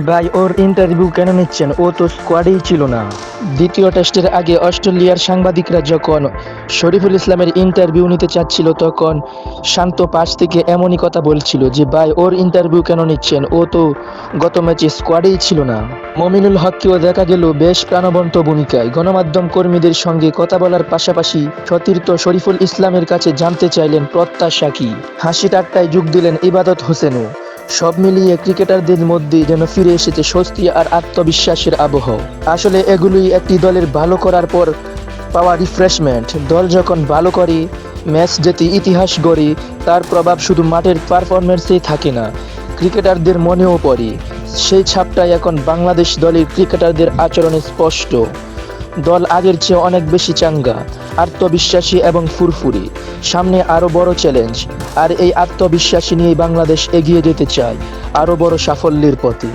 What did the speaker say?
ভাই ওর ইন্টারভিউ কেন নিচ্ছেন? ও তো স্কোয়াডেই ছিল না। দ্বিতীয় টেস্টের আগে অস্ট্রেলিয়ার সাংবাদিকরা যখন শরীফুল ইসলামের ইন্টারভিউ নিতে চাচ্ছিল তখন শান্ত পাশ থেকে এমনই কথা বলছিল যে ভাই ওর ইন্টারভিউ কেন নিচ্ছেন? ও তো গত ম্যাচে স্কোয়াডেই ছিল না। মমিনুল হককেও দেখা গেল বেশ প্রাণবন্ত ভূমিকায় গণমাধ্যম কর্মীদের সঙ্গে কথা বলার পাশাপাশি সতীর্থ শরীফুল ইসলামের কাছে জানতে চাইলেন প্রত্যাশা কি। হাসি ঠাট্টায় যোগ দিলেন ইবাদত হোসেনও। সব মিলিয়ে ক্রিকেটারদের মধ্যে যেন ফিরে এসেছে স্বস্তি আর আত্মবিশ্বাসের আবহ। আসলে এগুলোই একটি দলের ভালো করার পর পাওয়া রিফ্রেশমেন্ট। দল যখন ভালো করে, ম্যাচ জেতে ইতিহাস গড়ে, তার প্রভাব শুধু মাঠের পারফরম্যান্সেই থাকে না, ক্রিকেটারদের মনেও পড়ে। সেই ছাপটাই এখন বাংলাদেশ দলের ক্রিকেটারদের আচরণে স্পষ্ট। দল আগের চেয়ে অনেক বেশি চাঙ্গা, আত্মবিশ্বাসী এবং ফুরফুরে। সামনে আরও বড় চ্যালেঞ্জ, আর এই আত্মবিশ্বাসী নিয়েই বাংলাদেশ এগিয়ে যেতে চায় আরও বড় সাফল্যের পথে।